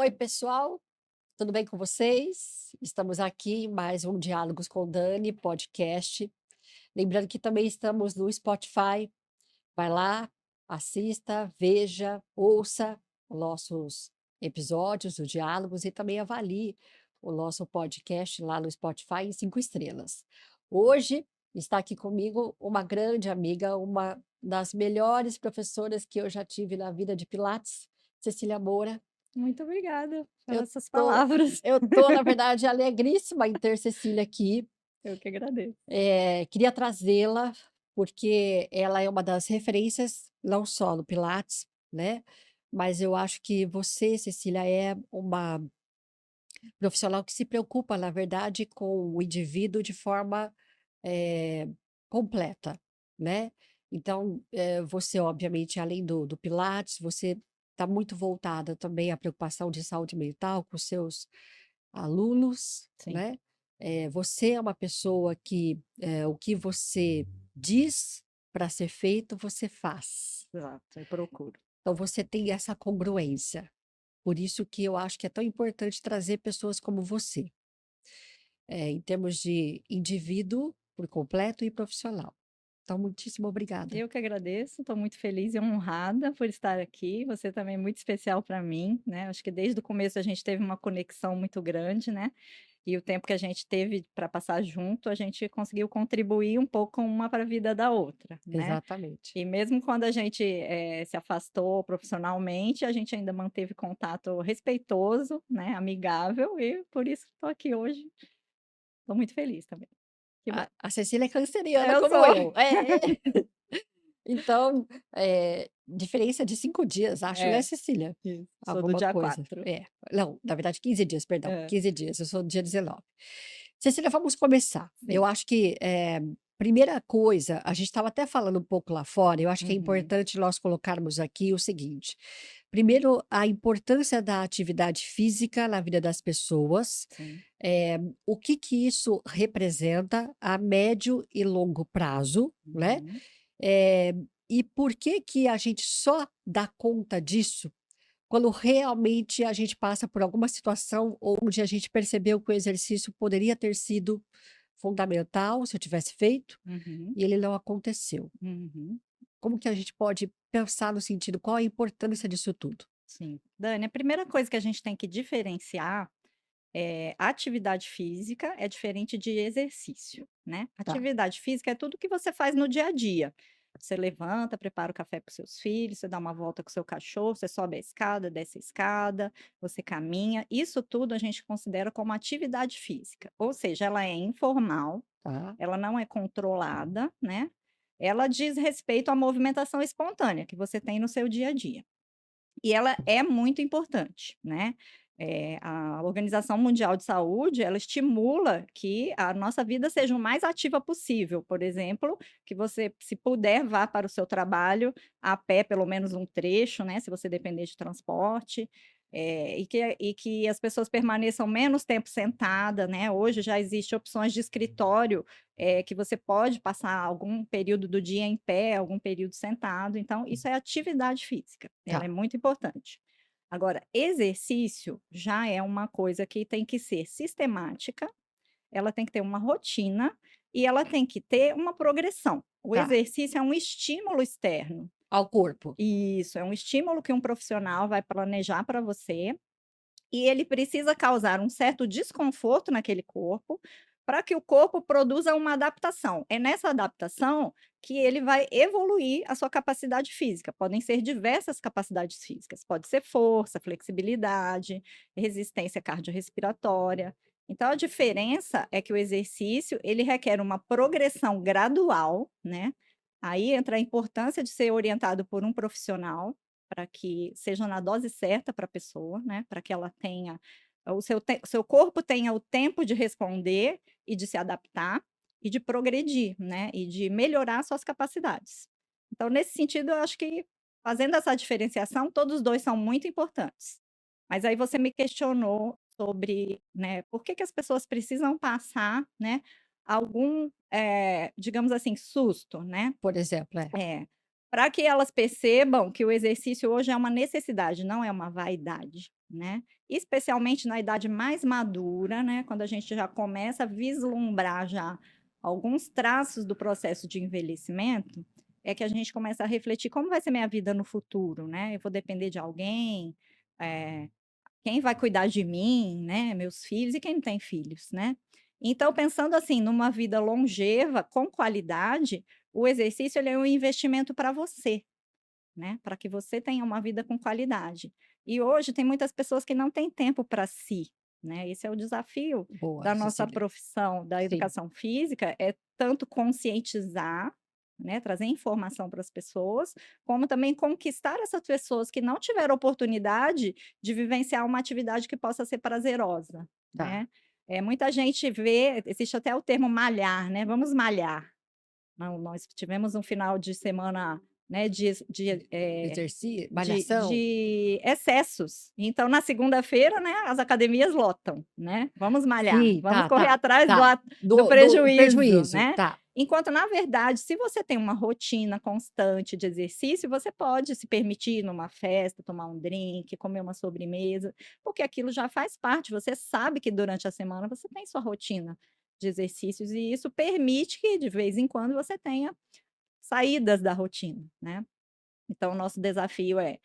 Oi, pessoal, tudo bem com vocês? Estamos aqui em mais um Diálogos com Dani podcast. Lembrando que também estamos no Spotify. Vai lá, assista, veja, ouça os nossos episódios, os diálogos e também avalie o nosso podcast lá no Spotify em 5 estrelas. Hoje está aqui comigo uma grande amiga, uma das melhores professoras que eu já tive na vida de Pilates, Cecília Moura. Muito obrigada Eu pelas suas tô palavras. eu tô, na verdade, alegríssima em ter Cecília aqui. Eu que agradeço. Queria trazê-la, porque ela é uma das referências, não só no pilates, né, mas eu acho que você, Cecília, é uma profissional que se preocupa, na verdade, com o indivíduo de forma, eh, completa, né. Então, você obviamente, além do pilates, você está muito voltada também à preocupação de saúde mental com os seus alunos, Sim, né. Você é uma pessoa que, o que você diz para ser feito, você faz. exato, eu procuro. Então você tem essa congruência. Por isso que eu acho que é tão importante trazer pessoas como você, em termos de indivíduo por completo e profissional. Então muitíssimo obrigada. Eu que agradeço, estou muito feliz e honrada por estar aqui. Você também é muito especial para mim, né? Acho que desde o começo a gente teve uma conexão muito grande, né? E o tempo que a gente teve para passar junto, a gente conseguiu contribuir um pouco uma para a vida da outra, né? Exatamente. E mesmo quando a gente se afastou profissionalmente, a gente ainda manteve contato respeitoso, né? Amigável, e por isso estou aqui hoje. Estou muito feliz também. Que bom. A Cecília é canceriana Eu como sou. eu. Então, diferença de 5 dias, acho, né, É, Cecília? isso. Sou do Alguma dia coisa. 4. Não, na verdade 15 dias, perdão, É, 15 dias, eu sou do dia 19. Cecília, vamos começar. sim. Eu acho que, primeira coisa, a gente estava até falando um pouco lá fora, eu acho que é Uhum, importante nós colocarmos aqui o seguinte: primeiro, a importância da atividade física na vida das pessoas, sim. o que que isso representa a médio e longo prazo, né? Uhum. Eh, e por que que a gente só dá conta disso quando realmente a gente passa por alguma situação onde a gente percebeu que o exercício poderia ter sido fundamental se eu tivesse feito Uhum, e ele não aconteceu? uhum. Como que a gente pode pensar no sentido, qual a importância disso tudo? Sim. Dani, a primeira coisa que a gente tem que diferenciar é atividade física é diferente de exercício, né. Tá, Atividade física é tudo que você faz no dia a dia. Você levanta, prepara o café para os seus filhos, você dá uma volta com o seu cachorro, você sobe a escada, desce a escada, você caminha, isso tudo a gente considera como atividade física, ou seja, ela é informal, tá, ela não é controlada, né, ela diz respeito à movimentação espontânea que você tem no seu dia a dia. E ela é muito importante, né. A Organização Mundial de Saúde, ela estimula que a nossa vida seja o mais ativa possível. Por exemplo, que você, se puder, vá para o seu trabalho a pé, pelo menos um trecho, né, se você depender de transporte, e que as pessoas permaneçam menos tempo sentada, né. Hoje já existe opções de escritório, que você pode passar algum período do dia em pé, algum período sentado, então isso é atividade física, ela é tá, muito importante. Agora, exercício já é uma coisa que tem que ser sistemática, ela tem que ter uma rotina e ela tem que ter uma progressão. O tá. exercício é um estímulo externo. Ao corpo. Isso, é um estímulo que um profissional vai planejar para você e ele precisa causar um certo desconforto naquele corpo, para que o corpo produza uma adaptação. É nessa adaptação que ele vai evoluir a sua capacidade física. Podem ser diversas capacidades físicas, pode ser força, flexibilidade, resistência cardiorrespiratória. Então a diferença é que o exercício, ele requer uma progressão gradual, né? Aí entra a importância de ser orientado por um profissional, para que seja na dose certa para a pessoa, né, para que ela tenha o seu corpo tenha o tempo de responder e de se adaptar, e de progredir, né, e de melhorar suas capacidades. Então, nesse sentido, eu acho que fazendo essa diferenciação, todos os 2 são muito importantes. Mas aí você me questionou sobre, né, por que que as pessoas precisam passar, né, algum, digamos assim, susto, né. Por exemplo, É, para que elas percebam que o exercício hoje é uma necessidade, não é uma vaidade, né? Especialmente na idade mais madura, né? Quando a gente já começa a vislumbrar já alguns traços do processo de envelhecimento, é que a gente começa a refletir como vai ser minha vida no futuro, né? Eu vou depender de alguém, eh, quem vai cuidar de mim, né? Meus filhos e quem não tem filhos, né? Então, pensando assim, numa vida longeva, com qualidade, o exercício ele é um investimento para você, né, para que você tenha uma vida com qualidade. E hoje tem muitas pessoas que não têm tempo para si, né, esse é o desafio Boa, da nossa Cecília. profissão da Sim, educação física, é tanto conscientizar, né, trazer informação para as pessoas, como também conquistar essas pessoas que não tiveram oportunidade de vivenciar uma atividade que possa ser prazerosa, tá. né. Muita gente vê existe até o termo malhar, né, "vamos malhar". Não, nós tivemos um final de semana, né, Exercício, malhação? de excessos. Então, na segunda-feira, né, as academias lotam, né? Vamos malhar, Sim, vamos tá, correr tá, atrás tá. do Do prejuízo, prejuízo, né? tá. Enquanto, na verdade, se você tem uma rotina constante de exercício, você pode se permitir ir numa festa, tomar um drink, comer uma sobremesa, porque aquilo já faz parte. Você sabe que durante a semana você tem sua rotina de exercícios e isso permite que, de vez em quando, você tenha saídas da rotina, né? Então, o nosso desafio é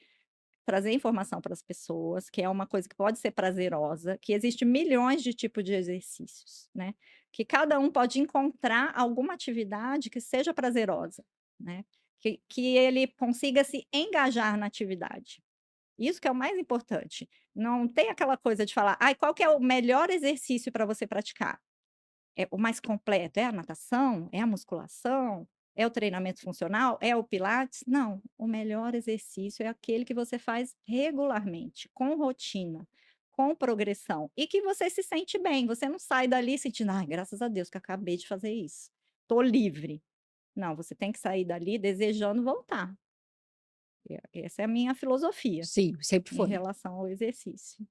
trazer informação para as pessoas, que é uma coisa que pode ser prazerosa, que existe milhões de tipos de exercícios, né? Que cada um pode encontrar alguma atividade que seja prazerosa, né? Que ele consiga se engajar na atividade. Isso que é o mais importante. Não tem aquela coisa de falar, ai, qual que é o melhor exercício para você praticar? É o mais completo, é a natação? É a musculação? É o treinamento funcional? É o pilates? Não, o melhor exercício é aquele que você faz regularmente, com rotina, com progressão e que você se sente bem, você não sai dali sentindo: "Ai, graças a Deus que acabei de fazer isso, tô livre". Não, você tem que sair dali desejando voltar. Essa é a minha filosofia Sim, sempre em foi. relação ao exercício.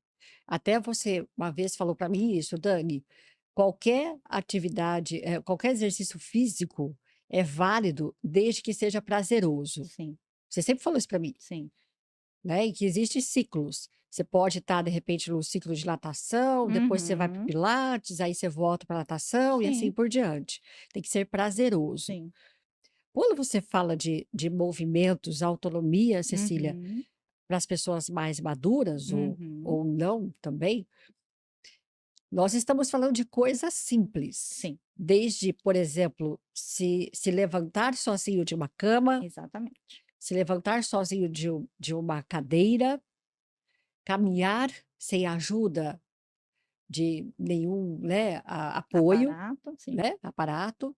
Até você uma vez falou para mim isso, Dani, qualquer atividade, qualquer exercício físico é válido desde que seja prazeroso. Sim, Você sempre falou isso para mim, sim. né, e que existem ciclos. Você pode estar, de repente, no ciclo de natação, depois você vai para o Uhum. pilates, aí você volta para natação e assim Sim, por diante. Tem que ser prazeroso. sim. Quando você fala de movimentos, autonomia, Cecília, Uhum. para as pessoas mais maduras Uhum. ou não também, nós estamos falando de coisas simples, Sim, desde, por exemplo, se levantar sozinho de uma cama, exatamente. se levantar sozinho de uma cadeira, caminhar sem ajuda de nenhum, né, apoio, Aparato, sim. né, aparato.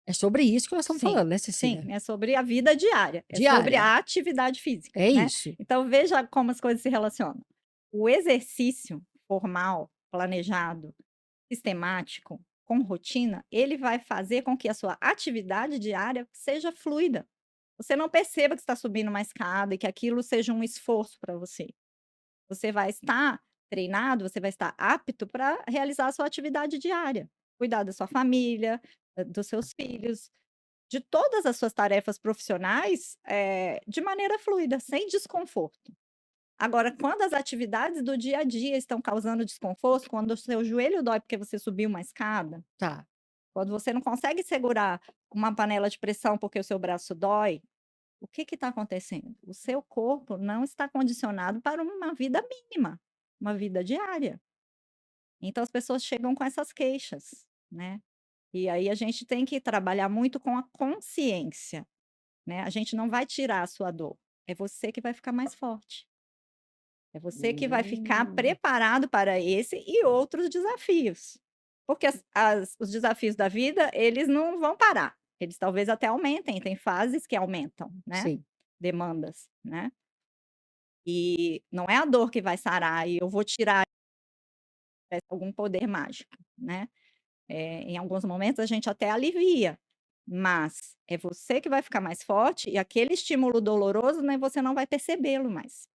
É sobre isso que nós estamos Sim, falando, né, sim, Cecília? é sobre a vida diária, é sobre Diária. a atividade física, É né. isso. Então veja como as coisas se relacionam. O exercício formal, planejado, sistemático, com rotina, ele vai fazer com que a sua atividade diária seja fluida. Você não perceba que está subindo uma escada e que aquilo seja um esforço para você. Você vai estar treinado, você vai estar apto para realizar a sua atividade diária, cuidar da sua família, dos seus filhos, de todas as suas tarefas profissionais, de maneira fluida, sem desconforto. Agora, quando as atividades do dia a dia estão causando desconforto, quando o seu joelho dói porque você subiu uma escada, Tá. quando você não consegue segurar uma panela de pressão porque o seu braço dói, o que está acontecendo? O seu corpo não está condicionado para uma vida mínima, uma vida diária. Então as pessoas chegam com essas queixas, né. E aí a gente tem que trabalhar muito com a consciência, né, a gente não vai tirar a sua dor, é você que vai ficar mais forte. É você que vai ficar Hum, preparado para esse e outros desafios. Porque os desafios da vida, eles não vão parar, eles talvez até aumentem, tem fases que aumentam, né, sim. demandas, né. E não é a dor que vai sarar e eu vou tirar algum poder mágico, né. Em alguns momentos a gente até alivia, mas é você que vai ficar mais forte e aquele estímulo doloroso, né, você não vai percebê-lo mais.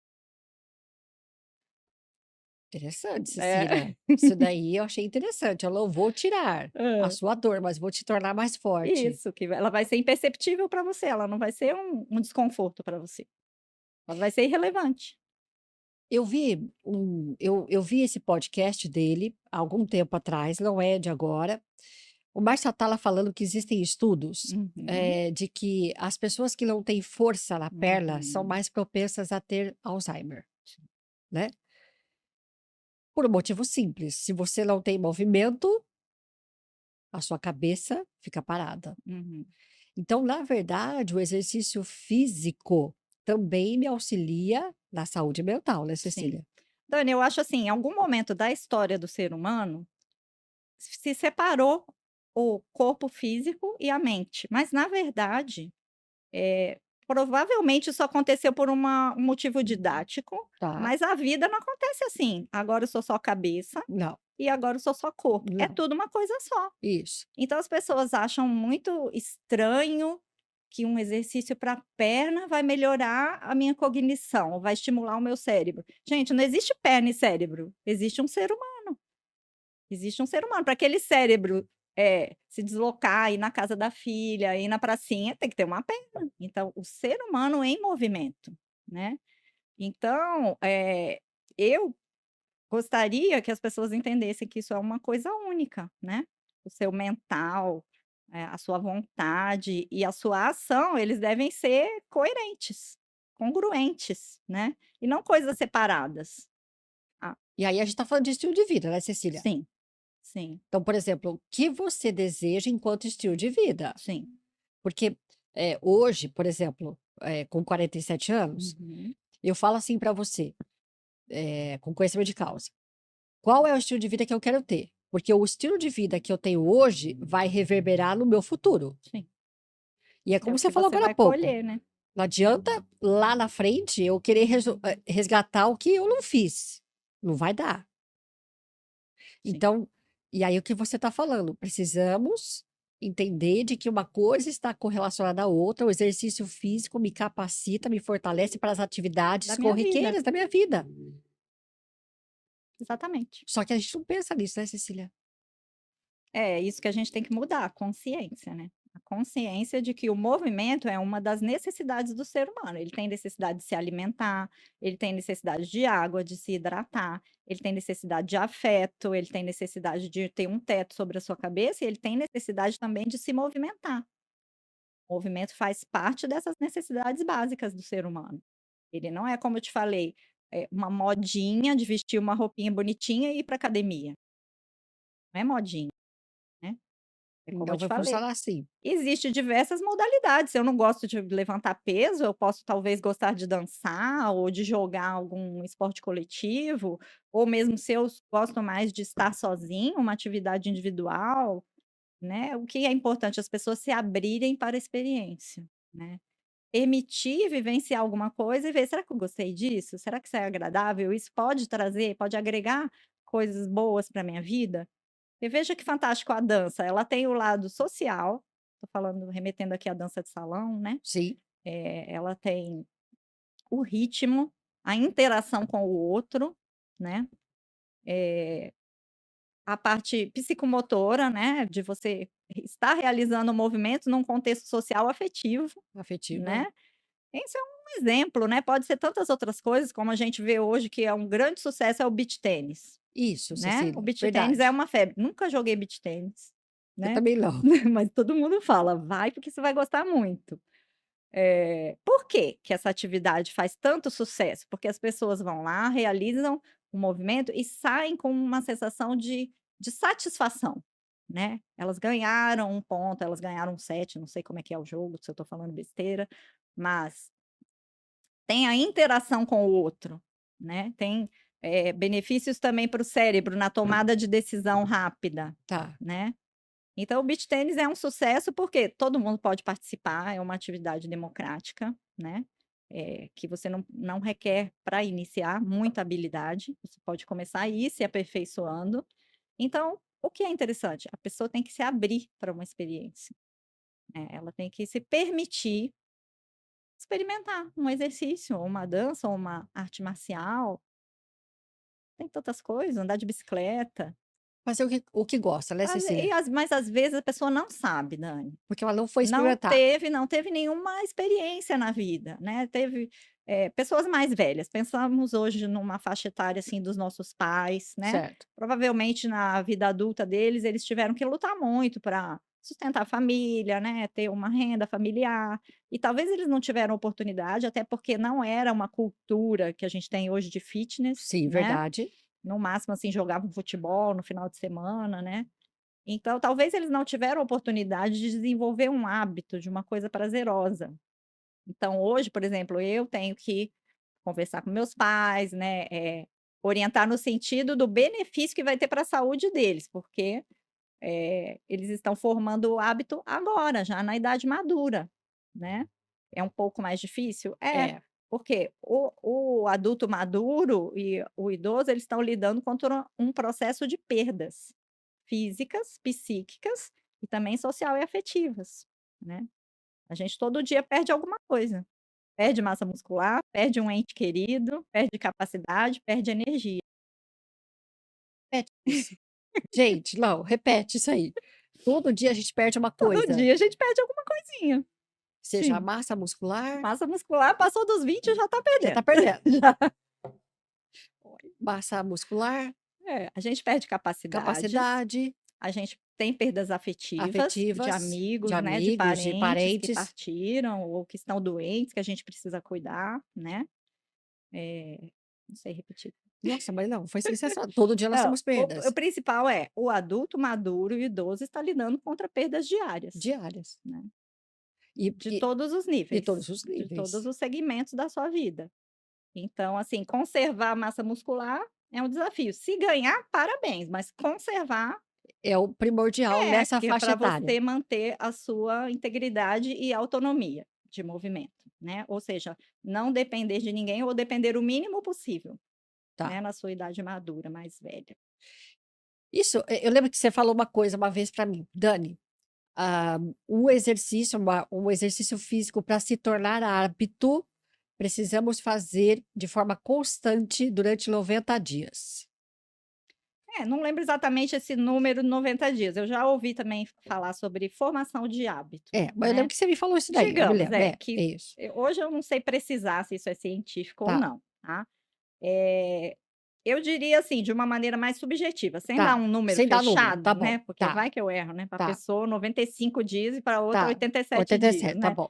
Interessante, É. Cecília. Isso daí eu achei interessante. Eu não vou tirar a Hã. sua dor, mas vou te tornar mais forte. Isso, ela vai ser imperceptível para você, ela não vai ser um desconforto para você, ela vai ser irrelevante. eu vi esse podcast dele há algum tempo atrás, não é de agora. O Márcio Atala falando que existem estudos, Uhum, de que as pessoas que não têm força na perna são uhum. mais propensas a ter Alzheimer, né? Por um motivo simples, se você não tem movimento, a sua cabeça fica parada. Uhum, Então, na verdade, o exercício físico também me auxilia na saúde mental, né, sim. Cecília? Dani, eu acho assim, em algum momento da história do ser humano, se separou o corpo físico e a mente, mas na verdade, provavelmente isso aconteceu por um motivo didático, Tá. mas a vida não acontece assim, agora eu sou só cabeça Não, e agora eu sou só corpo, é não. tudo uma coisa só. Isso. Então as pessoas acham muito estranho que um exercício para a perna vai melhorar a minha cognição, vai estimular o meu cérebro. Gente, não existe perna e cérebro, existe um ser humano. Existe um ser humano. Para aquele cérebro, se deslocar, ir na casa da filha, ir na pracinha, tem que ter uma perna. Então, o ser humano em movimento, né. Então, eu gostaria que as pessoas entendessem que isso é uma coisa única, né. O seu mental, a sua vontade e a sua ação, eles devem ser coerentes, congruentes, né, e não coisas separadas. Ah, E aí a gente tá falando de estilo de vida, né, Cecília? sim, sim, Então, por exemplo, o que você deseja enquanto estilo de vida? sim. Porque, hoje, por exemplo, com 47 anos, Uhum. eu falo assim para você, com conhecimento de causa: qual é o estilo de vida que eu quero ter? Porque o estilo de vida que eu tenho hoje vai reverberar no meu futuro. Sim, E é é como o você que falou você agora há vai pouco, colher, né. não adianta lá na frente eu querer resgatar o que eu não fiz, não vai dar. Sim, Então, e aí o que você está falando, precisamos entender de que uma coisa está correlacionada à outra, o exercício físico me capacita, me fortalece para as da atividades minha vida, corriqueiras da minha vida. exatamente. Só que a gente não pensa nisso, né, Cecília? É isso que a gente tem que mudar, a consciência, né. A consciência de que o movimento é uma das necessidades do ser humano. Ele tem necessidade de se alimentar, ele tem necessidade de água, de se hidratar, ele tem necessidade de afeto, ele tem necessidade de ter um teto sobre a sua cabeça e ele tem necessidade também de se movimentar. O movimento faz parte dessas necessidades básicas do ser humano. Ele não é, como eu te falei, uma modinha de vestir uma roupinha bonitinha e ir para academia. Não é modinha, né. É como eu Não te vai falei, funcionar assim. existe diversas modalidades, se eu não gosto de levantar peso, eu posso talvez gostar de dançar ou de jogar algum esporte coletivo, ou mesmo se eu gosto mais de estar sozinho, uma atividade individual, né. O que é importante? As pessoas se abrirem para a experiência, né. Permitir vivenciar alguma coisa e ver: "Será que eu gostei disso? Será que isso é agradável? Isso pode agregar coisas boas para minha vida?". E veja que fantástico a dança, ela tem o lado social, tô falando remetendo aqui à dança de salão, né, Sim. ela tem o ritmo, a interação com o outro, né, a parte psicomotora, né, de você estar realizando um movimento num contexto social afetivo, Afetivo, é. né. Esse é um exemplo, né, pode ser tantas outras coisas, como a gente vê hoje que é um grande sucesso é o beach tênis, Isso, né. O Cecília, beach tênis é verdade. uma febre, nunca joguei beach tênis, Eu né, também não. mas todo mundo fala: "Vai, porque você vai gostar muito". Por que que essa atividade faz tanto sucesso? Porque as pessoas vão lá, realizam o movimento e saem com uma sensação de satisfação, né. Elas ganharam um ponto, elas ganharam um set, não sei como é que é o jogo, se eu estou falando besteira, mas tem a interação com o outro, né, tem, benefícios também para o cérebro na tomada de decisão rápida, Tá. né. Então o beach tênis é um sucesso, porque todo mundo pode participar, é uma atividade democrática, né, que você não requer para iniciar muita habilidade, você pode começar a ir se aperfeiçoando. Então, o que é interessante? A pessoa tem que se abrir para uma experiência, né, ela tem que se permitir experimentar um exercício, ou uma dança, ou uma arte marcial, tem tantas coisas, andar de bicicleta. Fazer o que gosta, né, Cecília? Mas às vezes a pessoa não sabe, Dani. Porque ela não foi Não experimentar. teve não teve nenhuma experiência na vida, né, teve pessoas mais velhas, pensamos hoje numa faixa etária, assim, dos nossos pais, né, Certo. provavelmente na vida adulta deles, eles tiveram que lutar muito para sustentar a família, né, ter uma renda familiar, e talvez eles não tiveram oportunidade, até porque não era uma cultura que a gente tem hoje de fitness, Sim, né, verdade. no máximo, assim, jogavam futebol no final de semana, né. Então talvez eles não tiveram oportunidade de desenvolver um hábito de uma coisa prazerosa. Então hoje, por exemplo, eu tenho que conversar com meus pais, né, orientar no sentido do benefício que vai ter para a saúde deles, porque, eles estão formando o hábito agora, já na idade madura, né. É um pouco mais difícil? É, É. porque o adulto maduro e o idoso, eles estão lidando contra um processo de perdas físicas, psíquicas e também social e afetivas, né. A gente todo dia perde alguma coisa. Perde massa muscular, perde um ente querido, perde capacidade, perde energia. Repete isso. Gente, não, repete isso aí. Todo dia a gente perde uma Todo coisa, dia a gente perde alguma coisinha. seja a Sim. massa muscular, Massa muscular passou dos 20 já tá já tá perdendo. perdendo. Já. Massa muscular, É, a gente perde capacidades, capacidade, a gente tem perdas afetivas afetivas, de né, de amigos, de parentes que parentes. partiram ou que estão doentes, que a gente precisa cuidar, né. Eh, não sei repetir. Nossa, mas não, foi sensacional. Todo dia nós Não, temos o perdas principal é, o adulto maduro e o idoso está lidando contra perdas diárias, diárias. né. E De e todos os de todos níveis, os de todos níveis. os segmentos da sua vida. Então, assim, conservar a massa muscular é um desafio. Se ganhar, parabéns, mas conservar É o primordial nessa que é faixa para etária. você manter a sua integridade e autonomia de movimento, né. Ou seja, não depender de ninguém ou depender o mínimo possível, Tá. né, na sua idade madura, mais velha. Isso, eu lembro que você falou uma coisa uma vez para mim: "Dani, ah, um exercício físico para se tornar hábito, precisamos fazer de forma constante durante 90 dias". É, não lembro exatamente esse número 90 dias, eu já ouvi também falar sobre formação de hábito, É, mas eu lembro né. que você me falou isso daí, eu me Digamos, lembro. É, é que isso. hoje eu não sei precisar se isso é científico ou Tá, não, tá. Eh, eu diria assim, de uma maneira mais subjetiva, sem dar tá. um número Sem dar número, tá fechado, bom. né, porque Tá, vai que eu erro, né, pra tá, pessoa 95 dias e para outra tá. 87 dias, 87, tá né. bom.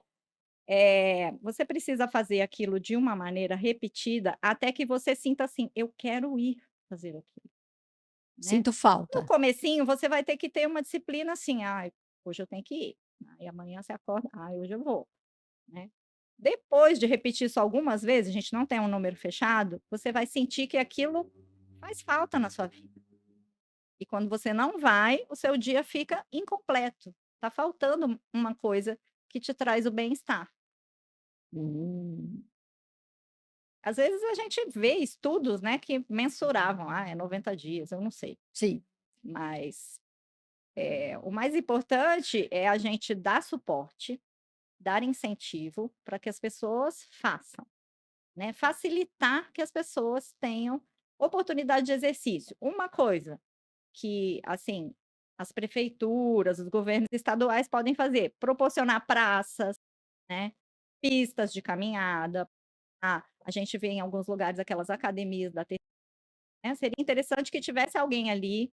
Você precisa fazer aquilo de uma maneira repetida até que você sinta assim: "Eu quero ir fazer aquilo", né. Sinto No falta. comecinho você vai ter que ter uma disciplina assim: "Ai, hoje eu tenho que ir", aí amanhã você acorda: "Ai, hoje eu vou", né. Depois de repetir isso algumas vezes, a gente não tem um número fechado, você vai sentir que aquilo faz falta na sua vida. E quando você não vai, o seu dia fica incompleto, tá faltando uma coisa que te traz o bem-estar. Hum, Às vezes a gente vê estudos, né, que mensuravam, é 90 dias, eu não sei, sim. mas, o mais importante é a gente dar suporte, dar incentivo para que as pessoas façam, né, facilitar que as pessoas tenham oportunidade de exercício. Uma coisa que, assim, as prefeituras, os governos estaduais podem fazer, proporcionar praças, né, pistas de caminhada. A gente vê em alguns lugares aquelas academias da né, seria interessante que tivesse alguém ali,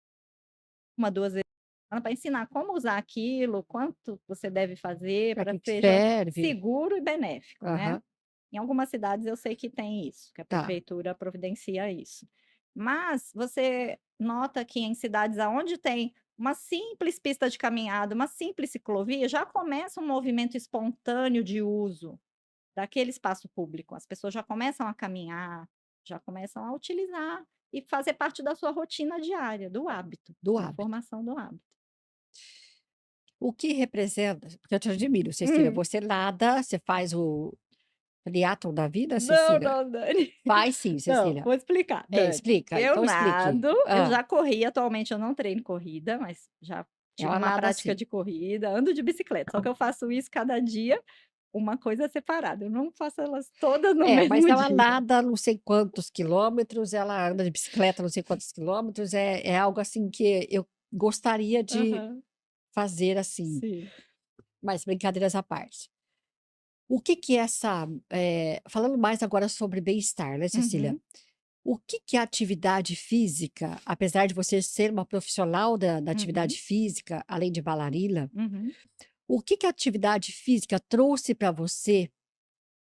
1, 2 vezes para ensinar como usar aquilo, quanto você deve fazer Para para que que que seja serve? seguro e benéfico, né. Aham, Em algumas cidades eu sei que tem isso, que a tá. prefeitura providencia isso. Mas você nota que em cidades aonde tem uma simples pista de caminhada, uma simples ciclovia, já começa um movimento espontâneo de uso daquele espaço público. As pessoas já começam a caminhar, já começam a utilizar e fazer parte da sua rotina diária, do hábito, Do da hábito. formação do hábito. O que representa porque eu te admiro, Cecília, Hum. você nada, você faz o triatlon da vida, Não, Cecília? não, Dani. Faz sim, Não, Cecília. vou explicar, É, Dani. explica, Eu então explique. nado, eu Hã. já corri, atualmente eu não treino corrida, mas já tive Ela uma nada prática assim. de corrida, ando de bicicleta, só que eu faço isso cada dia, uma coisa separada, eu não faço elas todas no É, mas mesmo ela dia. nada não sei quantos quilômetros, ela anda de bicicleta não sei quantos quilômetros, é algo assim que eu gostaria de Aham, fazer assim, sim. mas brincadeiras à parte. O que que é essa, falando mais agora sobre bem-estar, né, Cecília? Uhum, O que que a atividade física, apesar de você ser uma profissional da uhum, atividade física, além de bailarina, uhum, o que que a atividade física trouxe para você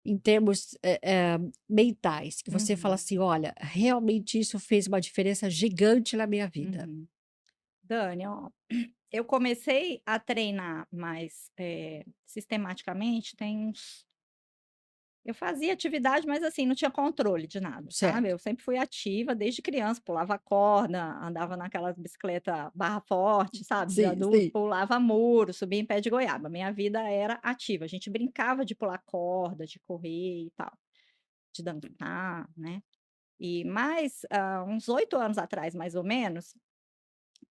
em termos, mentais, que você fala uhum, assim: "Olha, realmente isso fez uma diferença gigante na minha vida"? uhum. Dani, ó, eu comecei a treinar mais, sistematicamente tem uns eu fazia atividade, mas assim, não tinha controle de nada, sabe. Certo. Eu sempre fui ativa desde criança, pulava corda, andava naquela bicicleta barra forte, sabe, de Sim, adulto, sim. pulava muro, subia em pé de goiaba. Minha vida era ativa, a gente brincava de pular corda, de correr e tal, de dançar, né. E mais, uns 8 anos atrás, mais ou menos,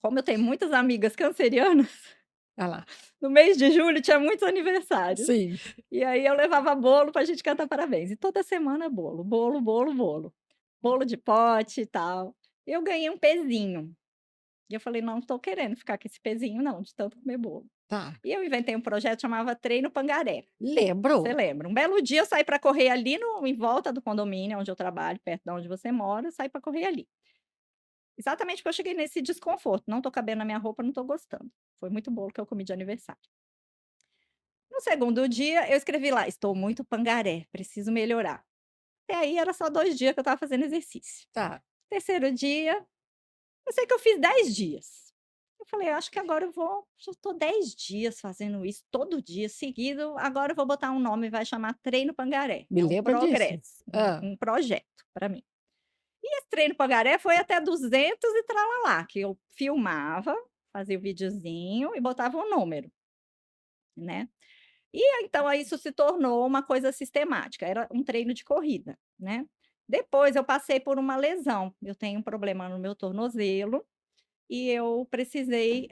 como eu tenho muitas amigas cancerianas, Ah lá. no mês de julho tinha muitos aniversários. Sim. E aí eu levava bolo pra gente cantar parabéns, e toda semana bolo, bolo, bolo, bolo. Bolo de pote e tal. Eu ganhei um pezinho, e eu falei: "Não tô querendo ficar com esse pezinho não, de tanto comer bolo". Tá. E eu inventei um projeto, chamava Treino Pangaré, você Lembro. lembra? Um belo dia eu saí para correr ali no em volta do condomínio onde eu trabalho, perto da onde você mora, eu saí para correr ali. Exatamente porque eu cheguei nesse desconforto, não tô cabendo na minha roupa, não tô gostando. Foi muito bolo que eu comi de aniversário. No segundo dia, eu escrevi lá: "Estou muito pangaré, preciso melhorar". Até aí era só 2 dias que eu estava fazendo exercício. Tá. Terceiro dia, eu sei que eu fiz 10 dias. Eu falei: "Acho que agora eu vou já tô 10 dias fazendo isso, todo dia seguido, agora eu vou botar um nome, vai chamar Treino Pangaré". Me É um lembro disso. progresso, um projeto para mim. E esse Treino Pangaré foi até 200 e tralalá, que eu filmava, fazia o videozinho e botava um número, né. E aí, então aí isso se tornou uma coisa sistemática, era um treino de corrida, né. Depois eu passei por uma lesão, eu tenho um problema no meu tornozelo, e eu precisei,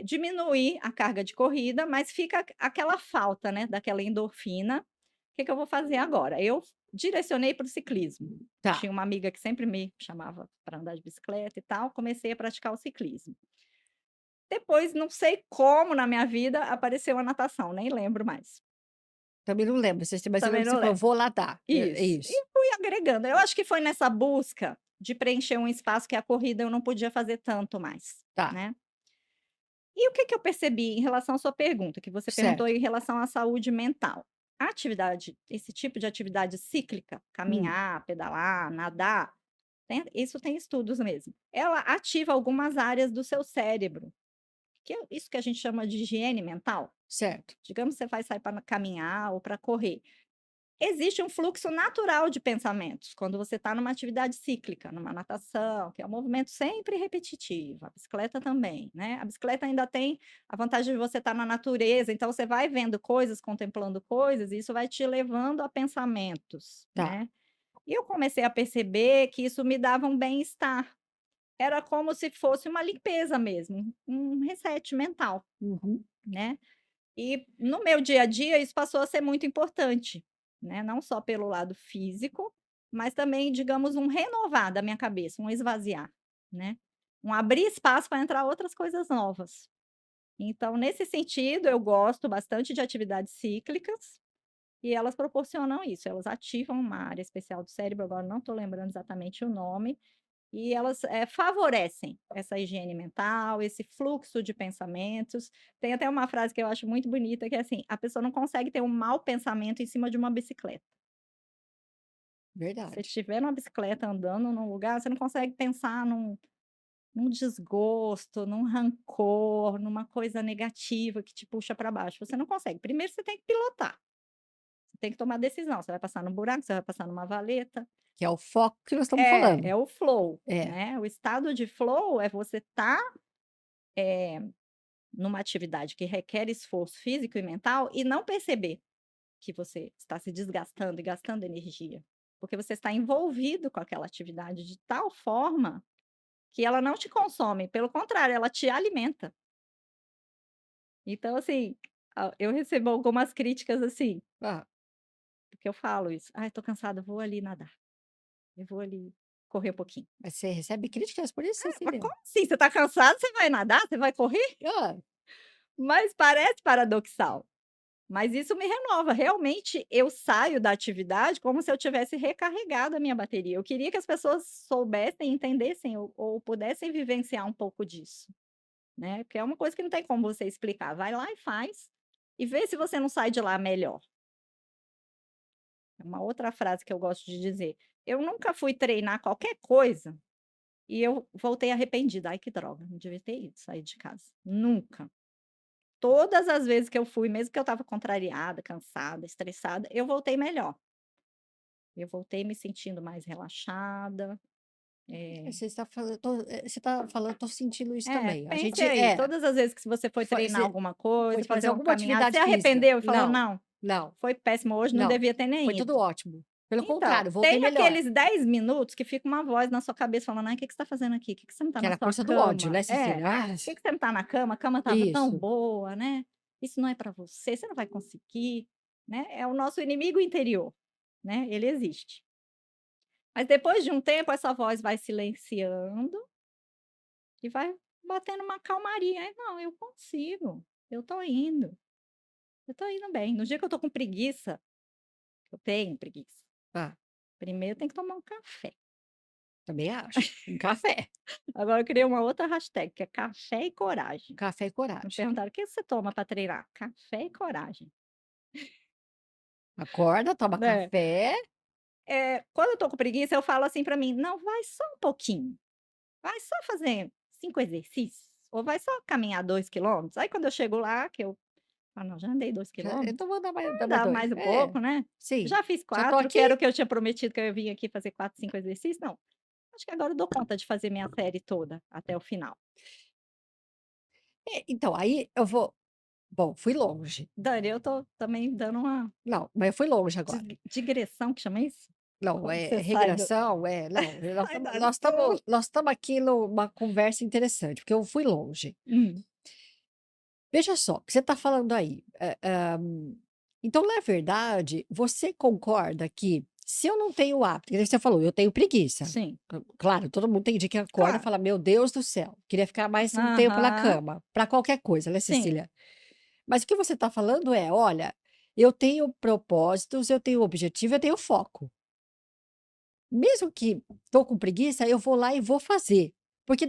diminuir a carga de corrida, mas fica aquela falta, né, daquela endorfina. O que que eu vou fazer agora? Eu direcionei para o ciclismo. Tá. Tinha uma amiga que sempre me chamava para andar de bicicleta e tal, comecei a praticar o ciclismo. Depois, não sei como na minha vida apareceu a natação, nem lembro mais. Também não lembro, mas você Também lembra que não você falou: lembro. "Vou nadar". É Isso. isso. E fui agregando. Eu acho que foi nessa busca de preencher um espaço que a corrida eu não podia fazer tanto mais, Tá. né. E o que que eu percebi em relação à sua pergunta, que você perguntou Certo. em relação à saúde mental. A atividade esse tipo de atividade cíclica, Hum. caminhar, pedalar, nadar, isso tem estudos mesmo. Ela ativa algumas áreas do seu cérebro, que é isso que a gente chama de higiene mental. Certo. Digamos que você vai sair para caminhar ou para correr. Existe um fluxo natural de pensamentos, quando você está numa atividade cíclica, numa natação, que é um movimento sempre repetitivo, a bicicleta também, né. A bicicleta ainda tem a vantagem de você estar na natureza, então você vai vendo coisas, contemplando coisas, e isso vai te levando a pensamentos, Tá. né. E eu comecei a perceber que isso me dava um bem-estar, era como se fosse uma limpeza mesmo, um reset mental, Uhum. né. E no meu dia a dia isso passou a ser muito importante, né, não só pelo lado físico, mas também, digamos, um renovar da minha cabeça, um esvaziar, né, um abrir espaço para entrar outras coisas novas. Então, nesse sentido, eu gosto bastante de atividades cíclicas, e elas proporcionam isso, elas ativam uma área especial do cérebro, agora não estou lembrando exatamente o nome, e elas, favorecem essa higiene mental, esse fluxo de pensamentos. Tem até uma frase que eu acho muito bonita, que é assim: "A pessoa não consegue ter um mau pensamento em cima de uma bicicleta". Se você Verdade. estiver numa bicicleta andando num lugar, você não consegue pensar num desgosto, num rancor, numa coisa negativa que te puxa para baixo, você não consegue. Primeiro você tem que pilotar, você tem que tomar decisão, você vai passar no buraco, você vai passar numa valeta. Que é o foco que nós estamos É, falando. é o flow, É. né, o estado de flow é você estar, eh numa atividade que requer esforço físico e mental e não perceber que você está se desgastando e gastando energia, porque você está envolvido com aquela atividade de tal forma que ela não te consome, pelo contrário, ela te alimenta. Então, assim, eu recebo algumas críticas assim, Ah, porque eu falo isso: "Ai, tô cansada, vou ali nadar, eu vou ali correr um pouquinho". mas você recebe críticas por isso, Mas Cecília? como assim? Você tá cansado, você vai nadar, você vai correr? Hã. Mas parece paradoxal. Mas isso me renova, realmente eu saio da atividade como se eu tivesse recarregado a minha bateria. Eu queria que as pessoas soubessem, entendessem ou pudessem vivenciar um pouco disso, né, porque é uma coisa que não tem como você explicar, vai lá e faz, e vê se você não sai de lá melhor. É uma outra frase que eu gosto de dizer. Eu nunca fui treinar qualquer coisa e eu voltei arrependida. "Ai, que droga, não devia ter ido sair de casa". Nunca. Todas as vezes que eu fui, mesmo que eu estava contrariada, cansada, estressada, eu voltei melhor. Eu voltei me sentindo mais relaxada. Eh Você está falando, tô sentindo isso é, também. A pense gente aí, todas as vezes que você foi treinar você alguma foi coisa, fazer fazer uma alguma caminhada, você atividade física. arrependeu e falou: Não, "Não, não, foi péssimo hoje, não não, devia ter foi nem tudo ido". ótimo. Pelo Então, contrário, voltei tem melhor, aqueles 10 minutos que fica uma voz na sua cabeça falando: "Ai, o que que você está fazendo aqui? Por que que você não está na aquela sua força do ódio, cama? né, É, Cecília? Ah, por que que você não está na cama? A cama estava tão isso. boa, né. Isso não é para você, você não vai conseguir", né. É o nosso inimigo interior, né, ele existe. Mas depois de um tempo essa voz vai silenciando e vai batendo uma calmaria. Aí: "Não, eu consigo, eu tô indo bem". No dia que eu tô com preguiça, eu tenho preguiça, Ah, primeiro tem que tomar um café. também acho. Um café, Agora eu criei uma outra hashtag, que é café e coragem. café e Me coragem. perguntaram: "O que você toma para treinar?". Café e coragem, Acorda, toma né. café. Quando eu tô com preguiça, eu falo assim pra mim: "Não, vai só um pouquinho, vai só fazer 5 exercícios, ou vai só caminhar 2 quilômetros". Aí quando eu chego lá, que eu falo: "Não, já andei 2 quilômetros, Então vou dar mais dá 2. mais um É, pouco, né. sim. Já fiz Já tô 4, que aqui. era o que eu tinha prometido que eu ia vir aqui fazer 4, 5 exercícios, não, acho que agora eu dou conta de fazer minha série toda até o final". Então, aí eu vou bom, fui longe. Dani, eu tô também dando uma Não, mas eu fui longe agora. digressão, que chama isso? Não, Quando é você sai do regressão, não, sai da zona. nós estamos aqui numa conversa interessante, porque eu fui longe. Hum, Veja só, o que você está falando aí, então, na verdade, você concorda que se eu não tenho hábito, que nem você falou, eu tenho preguiça. sim, Claro, todo mundo tem dia que acorda e claro. fala: "Meu Deus do céu, queria ficar mais um tempo na Aham, cama", para qualquer coisa, né, sim. Cecília? Mas o que você está falando é: "Olha, eu tenho propósitos, eu tenho objetivo, eu tenho foco. Mesmo que estou com preguiça, eu vou lá e vou fazer, porque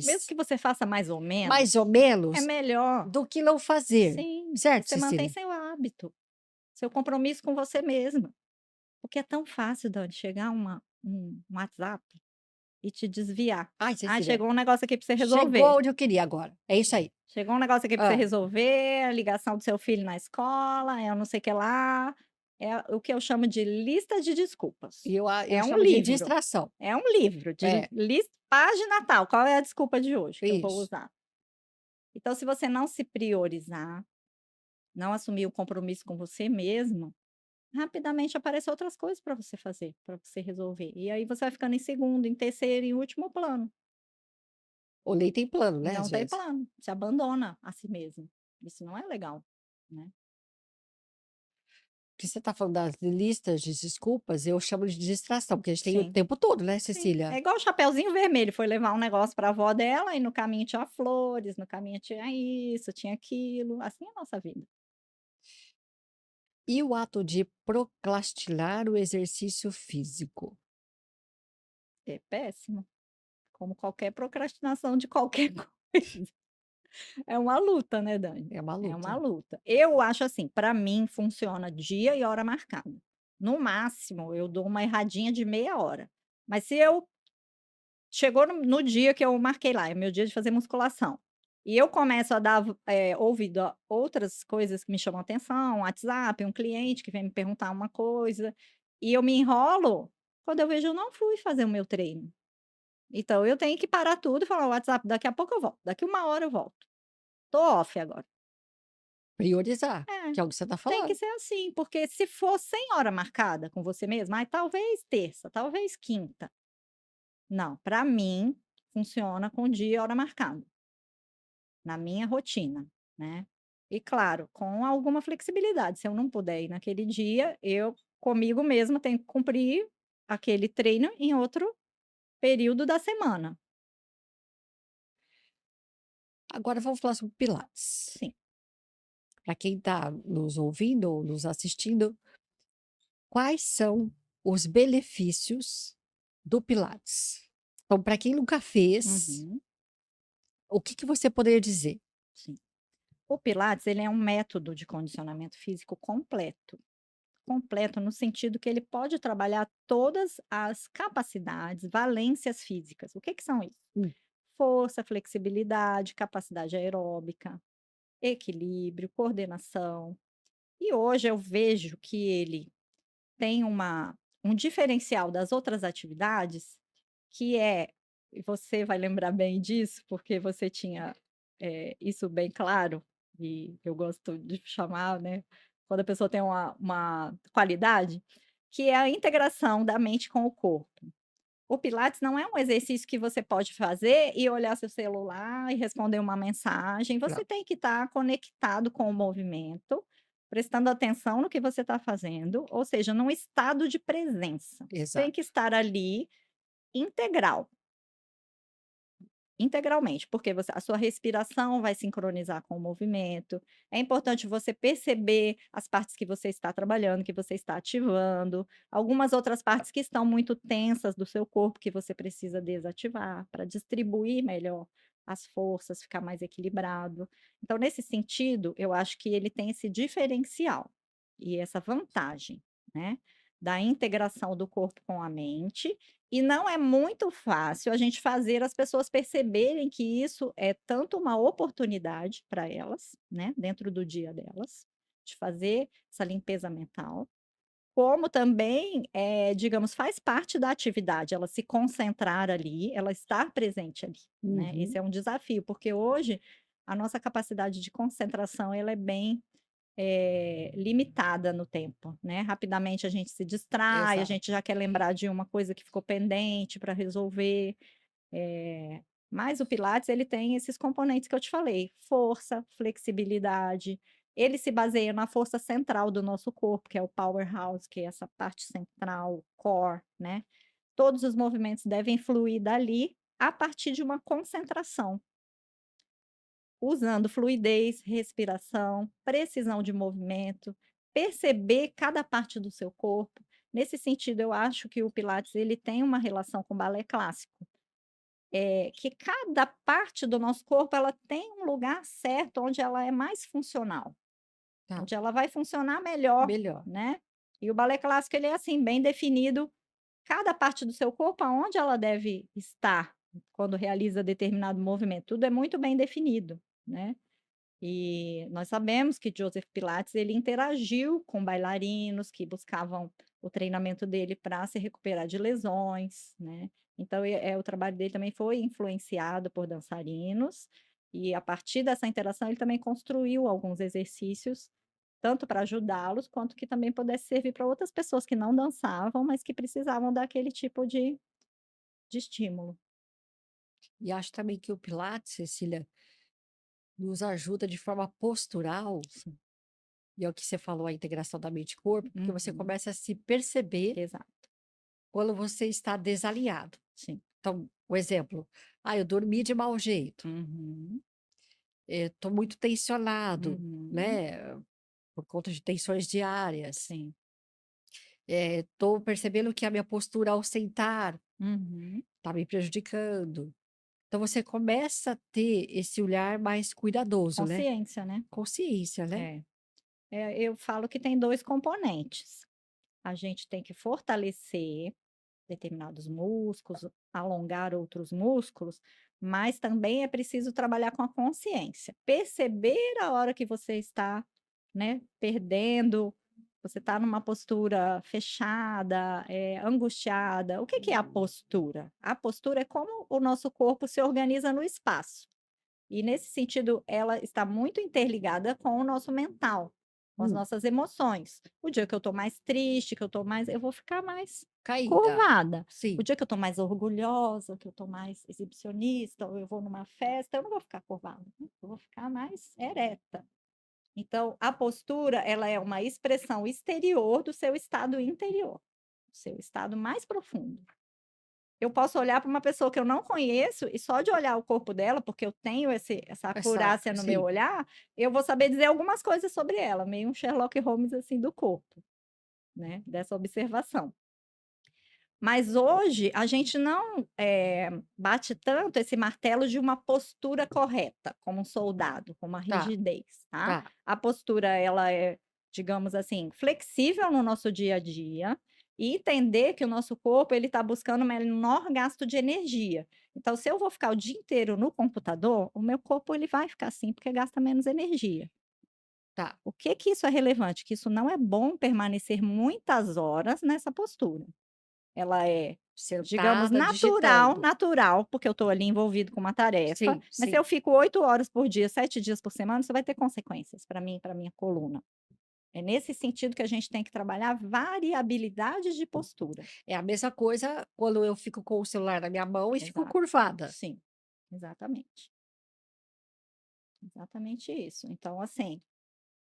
Mesmo depois, que você faça mais ou mais ou menos, é menos, melhor. do que não fazer". Sim, Certo, você mantém Cecília? seu hábito, seu compromisso com você mesma. Porque é tão fácil, Dani, chegar um WhatsApp e te desviar. Ai, "Ai, Cecília, chegou um negócio aqui para você chegou resolver. onde eu queria agora. É isso aí. Chegou um negócio aqui para você Hã. resolver, a ligação do seu filho na escola, é o não sei o que lá". É o que eu chamo de lista de desculpas. Eu É um chamo de livro, distração. é um livro de É, lis página tal, qual é a desculpa de hoje que eu vou isso. usar? Então se você não se priorizar, não assumir o compromisso com você mesmo, rapidamente aparecem outras coisas para você fazer, para você resolver. E aí você vai ficando em segundo, em terceiro, em último plano. O nem tem plano, né, às Não tem vezes. plano, se abandona a si mesmo. Isso não é legal, né. Porque você está falando das listas de desculpas, eu chamo de distração, porque a gente tem o Sim, tempo todo, né, sim. É Cecília? igual o Chapeuzinho Vermelho, foi levar um negócio para a avó dela e no caminho tinha flores, no caminho tinha isso, tinha aquilo, assim é a nossa vida. E o ato de procrastinar o exercício físico? É péssimo, como qualquer procrastinação de qualquer coisa. É uma luta, né, Dani? É uma É luta. uma luta. Eu acho assim, para mim funciona dia e hora marcada. No máximo, eu dou uma erradinha de meia hora. Mas se eu chegou no dia que eu marquei lá, é meu dia de fazer musculação, e eu começo a dar ouvido a outras coisas que me chamam atenção, um WhatsApp, um cliente que vem me perguntar uma coisa, e eu me enrolo, quando eu vejo eu não fui fazer o meu treino. Então eu tenho que parar tudo e falar: "O WhatsApp, daqui a pouco eu volto, daqui uma hora eu volto. Tô off agora". Priorizar, É, que é o que você está tem que falando. ser assim, porque se for sem hora marcada com você mesma, ai, talvez terça, talvez quinta. Não, para mim funciona com dia e hora marcada, na minha rotina, né. E claro, com alguma flexibilidade, se eu não puder ir naquele dia, eu comigo mesma tenho que cumprir aquele treino em outro período da semana. Agora vamos falar sobre pilates. Sim, para quem está nos ouvindo ou nos assistindo, quais são os benefícios do Pilates? Então, para quem nunca fez, Uhum, o que que você poderia dizer? sim. O Pilates, ele é um método de condicionamento físico completo. Completo no sentido que ele pode trabalhar todas as capacidades, valências físicas. O que que são isso? Hum, Força, flexibilidade, capacidade aeróbica, equilíbrio, coordenação. E hoje eu vejo que ele tem um diferencial das outras atividades, que é, e você vai lembrar bem disso, porque você tinha, isso bem claro, e eu gosto de chamar, né, quando a pessoa tem uma qualidade, que é a integração da mente com o corpo. O pilates não é um exercício que você pode fazer e olhar seu celular e responder uma mensagem, não, você tem que estar conectado com o movimento, prestando atenção no que você está fazendo, ou seja, num estado de presença. Tem que exato, estar ali integral. Integralmente, porque a sua respiração vai sincronizar com o movimento. É importante você perceber as partes que você está trabalhando, que você está ativando, algumas outras partes que estão muito tensas do seu corpo que você precisa desativar para distribuir melhor as forças, ficar mais equilibrado. Então, nesse sentido, eu acho que ele tem esse diferencial e essa vantagem, né, da integração do corpo com a mente, e não é muito fácil a gente fazer as pessoas perceberem que isso é tanto uma oportunidade para elas, né, dentro do dia delas, de fazer essa limpeza mental, como também, digamos, faz parte da atividade, ela se concentrar ali, ela estar presente ali, né. Esse uhum, é um desafio, porque hoje a nossa capacidade de concentração ela é bem limitada no tempo, né. Rapidamente a gente se distrai, a exato. gente já quer lembrar de uma coisa que ficou pendente para resolver, eh, mas o pilates ele tem esses componentes que eu te falei, força, flexibilidade, ele se baseia na força central do nosso corpo, que é o powerhouse, que é essa parte central, core, né. Todos os movimentos devem fluir dali, a partir de uma concentração. Usando fluidez, respiração, precisão de movimento, perceber cada parte do seu corpo. Nesse sentido, eu acho que o pilates ele tem uma relação com o balé clássico, que cada parte do nosso corpo ela tem um lugar certo onde ela é mais funcional, Tá, onde ela vai funcionar melhor, melhor. né. E o balé clássico ele é assim, bem definido, cada parte do seu corpo aonde ela deve estar quando realiza determinado movimento, tudo é muito bem definido, né. E nós sabemos que Joseph Pilates ele interagiu com bailarinos que buscavam o treinamento dele para se recuperar de lesões, né. Então o trabalho dele também foi influenciado por dançarinos, e a partir dessa interação ele também construiu alguns exercícios, tanto para ajudá-los, quanto que também pudesse servir para outras pessoas que não dançavam, mas que precisavam daquele tipo de estímulo. E acho também que o Pilates, Cecília, nos ajuda de forma postural, Sim. e é o que você falou, a integração da mente e corpo, porque você Uhum. começa a se perceber Exato. quando você está desalinhado. Sim. Então, o exemplo, eu dormi de mau jeito, Uhum. estou muito tensionado, Uhum. né, por conta de tensões diárias, Sim. estou percebendo que a minha postura ao sentar Uhum. está me prejudicando. Então você começa a ter esse olhar mais cuidadoso, né, Consciência, né. consciência, né. É. Eu falo que tem 2 componentes. A gente tem que fortalecer determinados músculos, alongar outros músculos, mas também é preciso trabalhar com a consciência. Perceber a hora que você está, né, perdendo, você está numa postura fechada, angustiada. O que que é a postura? A postura é como o nosso corpo se organiza no espaço. E nesse sentido, ela está muito interligada com o nosso mental, com as Hum, nossas emoções. O dia que eu estou mais triste, que eu vou ficar mais caída, curvada. O sim. dia que eu estou mais orgulhosa, que eu estou mais exibicionista, ou eu vou numa festa, eu não vou ficar curvada, né, eu vou ficar mais ereta. Então, a postura, ela é uma expressão exterior do seu estado interior, do seu estado mais profundo. eu posso olhar para uma pessoa que eu não conheço e só de olhar o corpo dela, porque eu tenho essa Essa acurácia no meu sim, olhar, eu vou saber dizer algumas coisas sobre ela, meio um Sherlock Holmes, assim, do corpo, né, dessa observação. Mas hoje a gente não, bate tanto esse martelo de uma postura correta, como um soldado, com uma tá, rigidez, tá. tá, A postura ela é, digamos assim, flexível no nosso dia a dia, e entender que o nosso corpo ele está buscando menor gasto de energia. Então se eu vou ficar o dia inteiro no computador, o meu corpo ele vai ficar assim, porque gasta menos energia. tá. O que que isso é relevante? Que isso não é bom permanecer muitas horas nessa postura. Ela é, digamos, Sentada natural, digitando. natural, porque eu estou ali envolvido com uma tarefa, Sim, mas se eu sim. fico 8 horas por dia, 7 dias por semana, isso vai ter consequências para mim, para minha coluna. É nesse sentido que a gente tem que trabalhar variabilidade de postura. É a mesma coisa quando eu fico com o celular na minha mão e fico Exato. curvada. Sim, exatamente. Exatamente isso. Então, assim,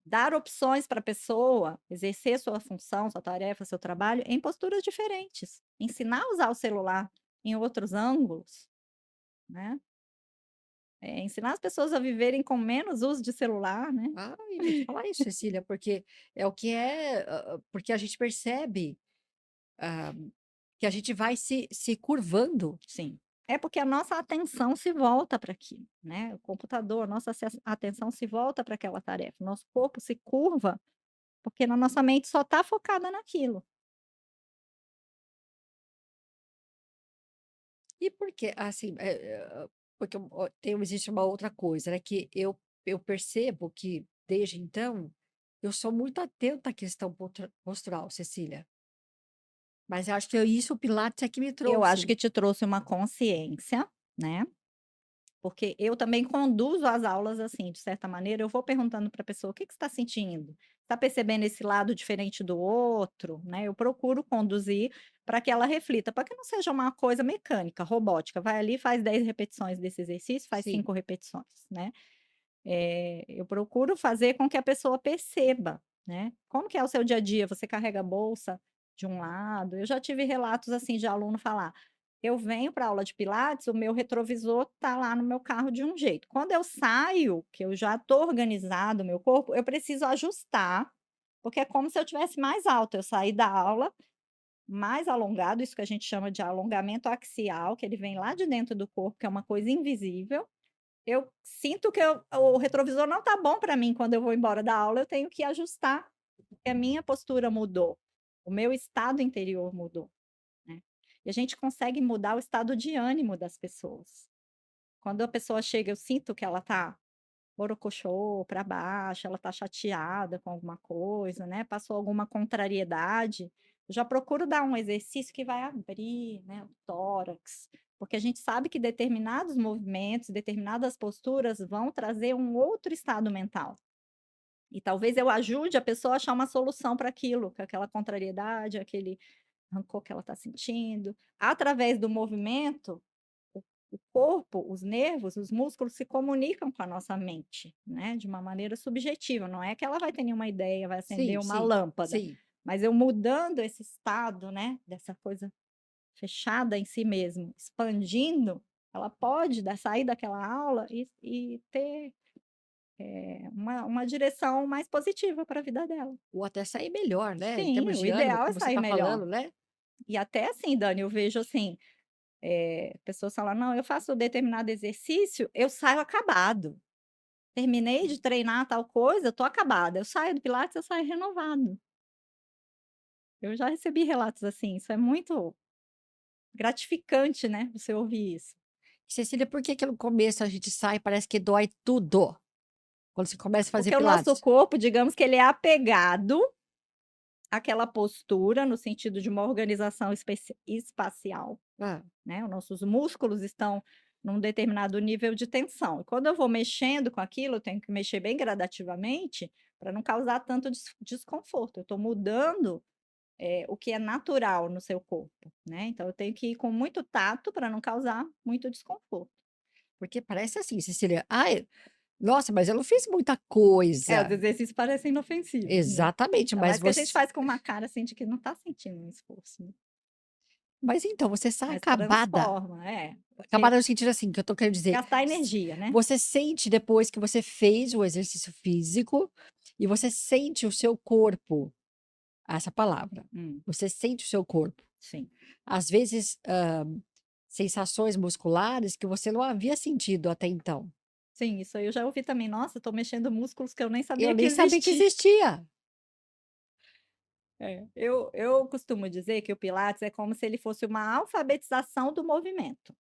dar opções para a pessoa exercer sua função, sua tarefa, seu trabalho em posturas diferentes. Ensinar a usar o celular em outros ângulos, né? Ensinar as pessoas a viverem com menos uso de celular, né. Ah, eu ia te falar isso, Cecília, porque é o que é, porque a gente percebe, ah, que a gente vai se curvando. Sim. É porque a nossa atenção se volta para aquilo, né, o computador, a nossa atenção se volta para aquela tarefa, o nosso corpo se curva, porque a nossa mente só está focada naquilo. E por que assim, porque existe uma outra coisa, né, que eu percebo que desde então, eu sou muito atenta à questão postural, Cecília. Mas eu acho que isso o pilates é que me Eu acho trouxe. que te trouxe uma consciência, né. Porque eu também conduzo as aulas assim, de certa maneira, eu vou perguntando para a pessoa: "O que que você está sentindo? Está percebendo esse lado diferente do outro?", né, eu procuro conduzir para que ela reflita, para que não seja uma coisa mecânica, robótica, vai ali, faz 10 repetições desse exercício, faz Sim, 5 repetições, né. Eu procuro fazer com que a pessoa perceba, né, como que é o seu dia a dia, você carrega a bolsa de um lado, eu já tive relatos, assim, de aluno falar: "Eu venho para aula de pilates, o meu retrovisor tá lá no meu carro de um jeito, quando eu saio, que eu já tô organizado o meu corpo, eu preciso ajustar, porque é como se eu tivesse mais alto, eu saí da aula mais alongado", isso que a gente chama de alongamento axial, que ele vem lá de dentro do corpo, que é uma coisa invisível, eu sinto que o retrovisor não tá bom para mim quando eu vou embora da aula, eu tenho que ajustar, porque a minha postura mudou, o meu estado interior mudou, né. E a gente consegue mudar o estado de ânimo das pessoas. Quando a pessoa chega, eu sinto que ela tá borocochô, para baixo, ela tá chateada com alguma coisa, né, passou alguma contrariedade, eu já procuro dar um exercício que vai abrir, né, o tórax, porque a gente sabe que determinados movimentos, determinadas posturas vão trazer um outro estado mental. E talvez eu ajude a pessoa a achar uma solução para aquilo, com aquela contrariedade, aquele rancor que ela está sentindo. Através do movimento, o corpo, os nervos, os músculos se comunicam com a nossa mente, né, de uma maneira subjetiva, não é que ela vai ter nenhuma ideia, vai acender sim, uma sim, lâmpada, sim. mas eu mudando esse estado, né, dessa coisa fechada em si mesmo, expandindo, ela pode sair daquela aula e ter, uma direção mais positiva para a vida dela. Ou até sair melhor, né, em Sim, termos o de ânimo, ideal é como você sair está melhor. falando, né. E até assim, Dani, eu vejo assim, pessoas falam: "Não, eu faço determinado exercício, eu saio acabado. Terminei de treinar tal coisa, eu tô acabada. Eu saio do pilates, eu saio renovado". Eu já recebi relatos assim, isso é muito gratificante, né, você ouvir isso. Cecília, por que que no começo a gente sai parece que dói tudo, quando você começa a fazer Porque o nosso pilates? corpo, digamos que ele é apegado àquela postura, no sentido de uma organização espacial, Hã. né, os nossos músculos estão num determinado nível de tensão. E quando eu vou mexendo com aquilo, eu tenho que mexer bem gradativamente, para não causar tanto desconforto. Eu estou mudando, o que é natural no seu corpo, né, então eu tenho que ir com muito tato para não causar muito desconforto. Porque parece assim, Cecília: "Ai, nossa, mas eu não fiz muita Os coisa". exercícios parecem inofensivos, né. Exatamente, Ainda mas mais que a gente você faz com uma cara, assim, de que não está sentindo um esforço, né. Mas então, você sai mas acabada. transforma, porque Acabada no sentido assim, que eu tô querendo dizer, gastar s energia, né. você sente depois que você fez o exercício físico, e você sente o seu corpo, essa palavra, Hum, você sente o seu corpo. sim. Às vezes, sensações musculares que você não havia sentido até então. Sim, isso aí eu já ouvi também. Nossa, tô mexendo músculos que eu nem Eu sabia que nem sabia que existia. existia. É, eu costumo dizer que o pilates é como se ele fosse uma alfabetização do movimento.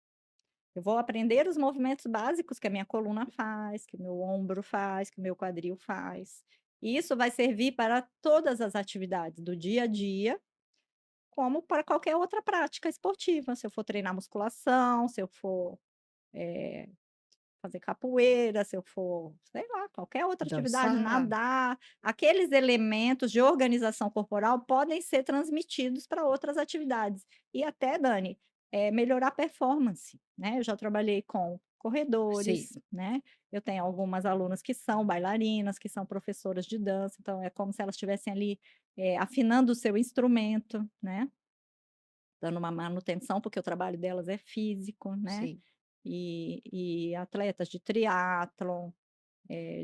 Eu vou aprender os movimentos básicos que a minha coluna faz, que o meu ombro faz, que o meu quadril faz. E isso vai servir para todas as atividades do dia a dia, como para qualquer outra prática esportiva. Se eu for treinar musculação, se eu for, eh, fazer capoeira, se eu for, sei lá, qualquer outra atividade, Dançar, nadar, aqueles elementos de organização corporal podem ser transmitidos para outras atividades. E até, Dani, melhorar a performance, né. Eu já trabalhei com sim, corredores, né, eu tenho algumas alunas que são bailarinas, que são professoras de dança, então é como se elas estivessem ali, afinando o seu instrumento, né, dando uma manutenção, porque o trabalho delas é físico, né. sim. E atletas de triatlon,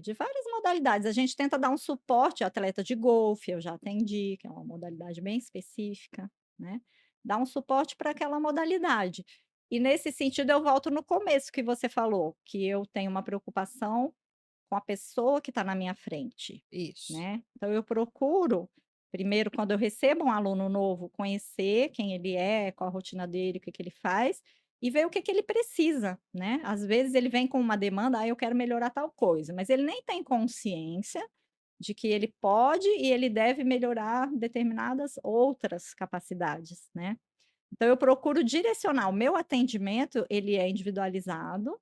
de várias modalidades. A gente tenta dar um suporte a atleta de golfe, eu já atendi, que é uma modalidade bem específica, né, dar um suporte para aquela modalidade. E nesse sentido eu volto no começo que você falou, que eu tenho uma preocupação com a pessoa que está na minha frente, Isso. né. Então eu procuro, primeiro quando eu recebo um aluno novo, conhecer quem ele é, qual a rotina dele, o que que ele faz, e ver o que que ele precisa, né. Às vezes ele vem com uma demanda: "Ah, eu quero melhorar tal coisa", mas ele nem tem consciência de que ele pode e ele deve melhorar determinadas outras capacidades, né. Então eu procuro direcionar o meu atendimento, ele é individualizado,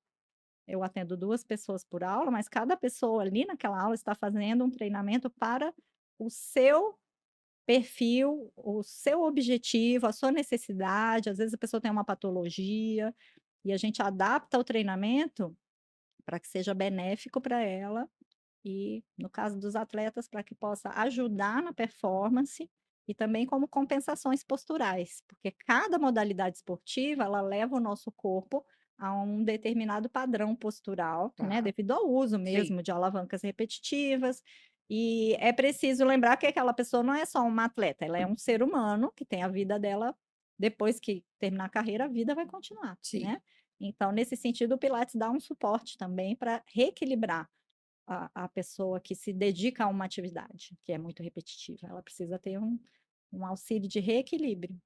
eu atendo 2 pessoas por aula, mas cada pessoa ali naquela aula está fazendo um treinamento para o seu perfil, o seu objetivo, a sua necessidade. Às vezes a pessoa tem uma patologia, e a gente adapta o treinamento para que seja benéfico para ela e, no caso dos atletas, para que possa ajudar na performance e também como compensações posturais, porque cada modalidade esportiva, ela leva o nosso corpo a um determinado padrão postural, né, Tá, devido ao uso sim, mesmo de alavancas repetitivas. E é preciso lembrar que aquela pessoa não é só uma atleta, ela é um ser humano que tem a vida dela, depois que terminar a carreira, a vida vai continuar, sim. né. Então, nesse sentido, o pilates dá um suporte também para reequilibrar a pessoa que se dedica a uma atividade, que é muito repetitiva, ela precisa ter um auxílio de reequilíbrio.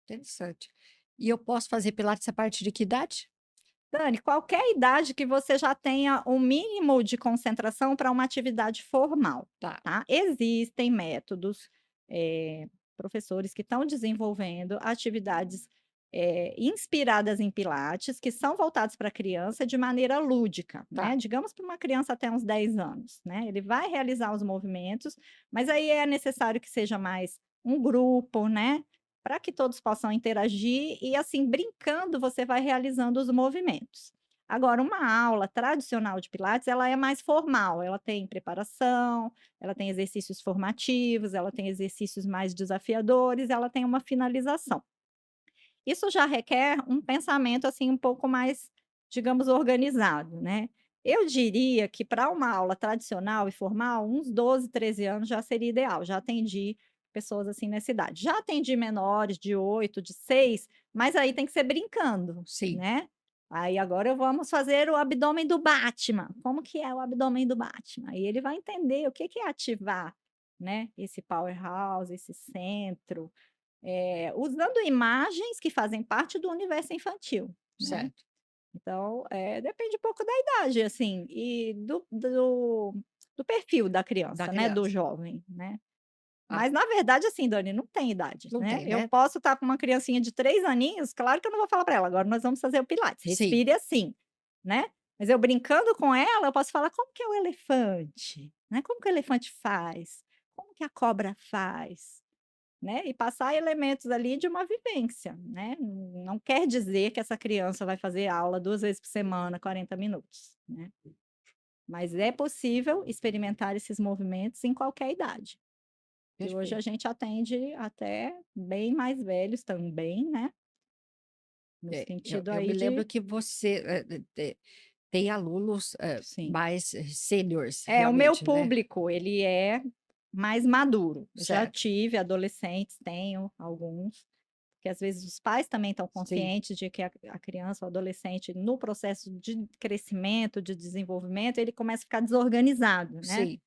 Interessante. E eu posso fazer pilates a partir de que idade? Dani, qualquer idade que você já tenha o mínimo de concentração para uma atividade formal, Tá, tá. Existem métodos, professores que estão desenvolvendo atividades, inspiradas em pilates, que são voltados para criança de maneira lúdica, né, tá, digamos para uma criança até uns 10 anos, né, ele vai realizar os movimentos, mas aí é necessário que seja mais um grupo, né, para que todos possam interagir e, assim, brincando, você vai realizando os movimentos. Agora, uma aula tradicional de pilates, ela é mais formal, ela tem preparação, ela tem exercícios formativos, ela tem exercícios mais desafiadores, ela tem uma finalização. Isso já requer um pensamento, assim, um pouco mais, digamos, organizado, né. Eu diria que para uma aula tradicional e formal, uns 12, 13 anos já seria ideal. Já atendi pessoas, assim, nessa idade. Já atendi menores de 8, de 6, mas aí tem que ser brincando, sim, né. Aí agora vamos fazer o abdômen do Batman. Como que é o abdômen do Batman? Aí ele vai entender o que que é ativar, né, esse powerhouse, esse centro, usando imagens que fazem parte do universo infantil, né. certo. Então, depende um pouco da idade, assim, e do perfil da Da criança, né, do criança. jovem, né. Ah, Mas na verdade, assim, Dani, não tem idade, não né. tem, Eu né? posso estar com uma criancinha de 3 aninhos, claro que eu não vou falar para ela: "Agora nós vamos fazer o pilates, Sim, respire assim", né. Mas eu brincando com ela, eu posso falar: "Como que é o elefante?", né, "Como que o elefante faz? Como que a cobra faz?". Né, e passar elementos ali de uma vivência, né, não quer dizer que essa criança vai fazer aula 2 vezes por semana, 40 minutos, né, mas é possível experimentar esses movimentos em qualquer idade. E hoje a Perfeito. gente atende até bem mais velhos também, né, no Eu sentido eu aí me lembro de que você, tem alunos, sim. mais sêniores É, o meu realmente, né. público, ele é mais maduro. Eu já Certo. tive adolescentes, tenho alguns, que às vezes os pais também estão Sim, conscientes de que a criança ou adolescente, no processo de crescimento, de desenvolvimento, ele começa a ficar desorganizado, né. sim,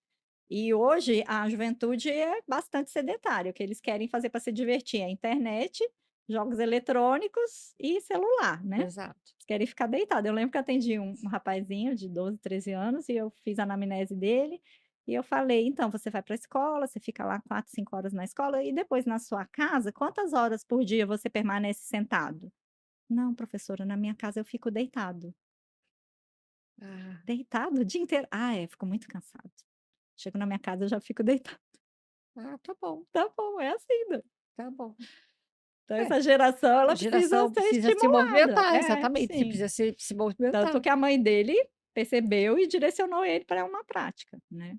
E hoje a juventude é bastante sedentária, o que eles querem fazer para se divertir é internet, jogos eletrônicos e celular, né. exato. Eles querem ficar deitado. Eu lembro que eu atendi um rapazinho de 12, 13 anos e eu fiz a anamnese dele, e eu falei: "Então, você vai para a escola, você fica lá 4, 5 horas na escola e depois na sua casa, quantas horas por dia você permanece sentado?". "Não, professora, na minha casa eu fico deitado". Ah, "Deitado o dia inteiro?". "Ah, é, fico muito cansado. Chego na minha casa eu já fico deitado". tá bom, "Tá bom, é assim, né". tá bom. Então É, essa geração, a ela precisa geração ser precisa se estimulada. movimentar, É, exatamente, você sim. precisa se Tanto movimentar. que a mãe dele percebeu e direcionou ele para uma prática, né.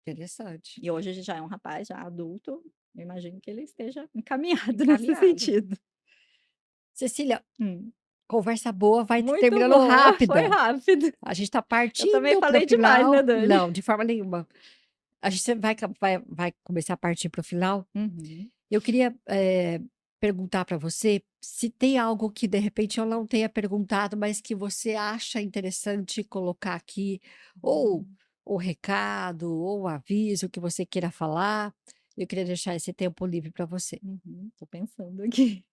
Interessante. E hoje ele já é um rapaz, já adulto, eu imagino que ele esteja encaminhado nesse Encaminhado. sentido. Cecília, Hum. conversa boa vai Muito terminando boa, foi rápida. rápido. A gente está Eu também partindo para o falei demais, né, final. Dani? Não, de forma nenhuma. A gente vai começar a partir para o final. Uhum. Eu queria, perguntar para você se tem algo que, de repente, eu não tenha perguntado, mas que você acha interessante colocar aqui, ou Hum. o recado, ou o aviso que você queira falar. Eu queria deixar esse tempo livre para você. Uhum. Tô pensando aqui.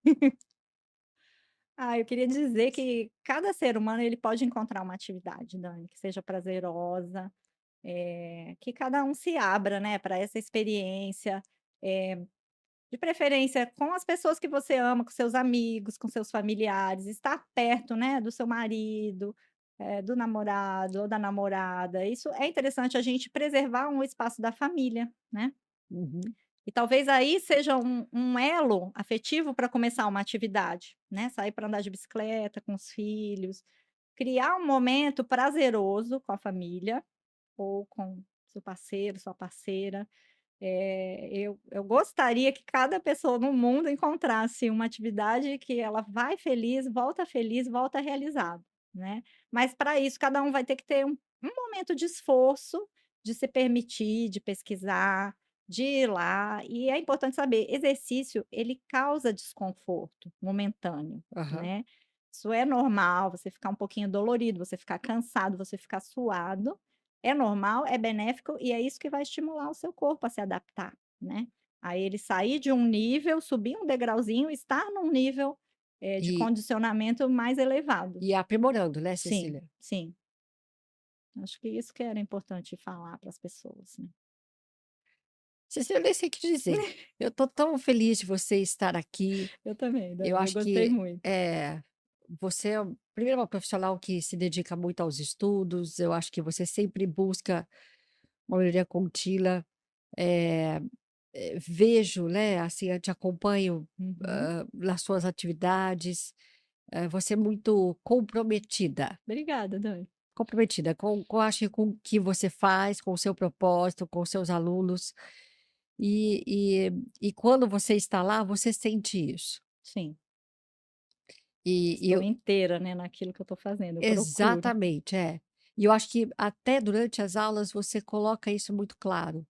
Ah, eu queria dizer que cada ser humano ele pode encontrar uma atividade, Dani, que seja prazerosa, que cada um se abra, né, para essa experiência, eh, de preferência com as pessoas que você ama, com seus amigos, com seus familiares, estar perto, né, do seu marido, do namorado ou da namorada. Isso é interessante a gente preservar um espaço da família, né. Uhum. E talvez aí seja um elo afetivo para começar uma atividade, né, sair para andar de bicicleta com os filhos, criar um momento prazeroso com a família ou com seu parceiro, sua parceira. Eu gostaria que cada pessoa no mundo encontrasse uma atividade que ela vai feliz, volta realizado, né. Mas para isso cada um vai ter que ter um momento de esforço, de se permitir, de pesquisar, de ir lá. E é importante saber, exercício ele causa desconforto momentâneo, Aham. né. Isso é normal, você ficar um pouquinho dolorido, você ficar cansado, você ficar suado, é normal, é benéfico e é isso que vai estimular o seu corpo a se adaptar, né. A ele sair de um nível, subir um degrauzinho, estar num nível, de E condicionamento mais elevado. e aprimorando, né, Sim, Cecília? sim. Acho que isso que era importante falar para as pessoas, né. Cecília, eu nem sei o que dizer. Eu estou tão feliz de você estar aqui. Eu também, Eu Dani, eu acho gostei que, muito. você é primeiro uma profissional que se dedica muito aos estudos, eu acho que você sempre busca uma melhoria contínua, eh vejo, né, assim, eu te acompanho, Uhum. nas suas atividades, você é muito comprometida, Obrigada, Dani. comprometida com acho que com o que você faz, com o seu propósito, com os seus alunos, e quando você está lá, você sente isso. Sim, E estou eu inteira, né, naquilo que eu estou fazendo, eu procuro. exatamente, é. E eu acho que até durante as aulas você coloca isso muito claro.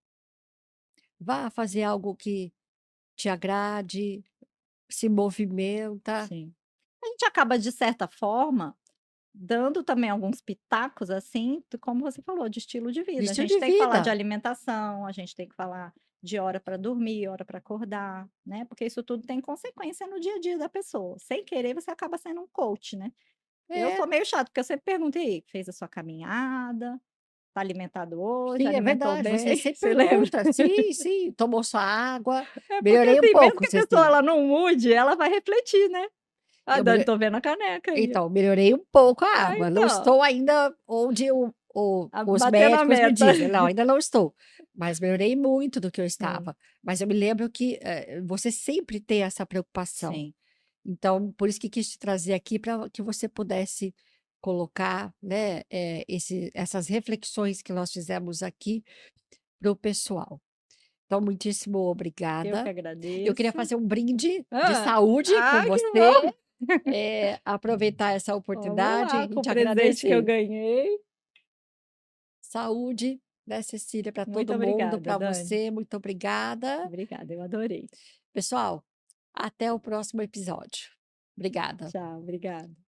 Vá fazer algo que te agrade, se movimenta. Sim. A gente acaba, de certa forma, dando também alguns pitacos, assim, como você falou, de estilo de De vida. A estilo gente de tem que falar de vida. alimentação, a gente tem que falar de hora para dormir, hora para acordar, né, porque isso tudo tem consequência no dia a dia da pessoa. Sem querer, você acaba sendo um coach, né. Eu É, sou meio chato, porque eu sempre pergunto: "E aí, fez a sua caminhada? Tá alimentado hoje? sim, é Alimentou verdade, você bem?". sempre Você lembra? pergunta. Sim, sim, tomou sua água. É porque, Melhorei um assim, mesmo pouco, que a pessoa Cecília. ela não mude, ela vai refletir, né. "Ah, Eu Dani, melho tô vendo a caneca aí". então, melhorei um pouco a Ah, água, não então, estou ainda onde os batendo a médicos me meta. dizem, não, ainda não estou, mas melhorei muito do que eu Sim, estava. Mas eu me lembro que, você sempre tem essa preocupação. sim. Então, por isso que quis te trazer aqui para que você pudesse colocar, né, essas reflexões que nós fizemos aqui para o pessoal. Então, muitíssimo Eu que obrigada. Eu queria agradeço. fazer um brinde de Hã. saúde com Ah, que você, bom. aproveitar essa Vamos oportunidade lá e com o te presente que eu agradecer. ganhei. Saúde, né, Cecília, para Muito todo mundo, obrigada, para Dani. você, muito obrigada. Obrigada, eu adorei. Pessoal, até o próximo episódio. Obrigada. Tchau, obrigada.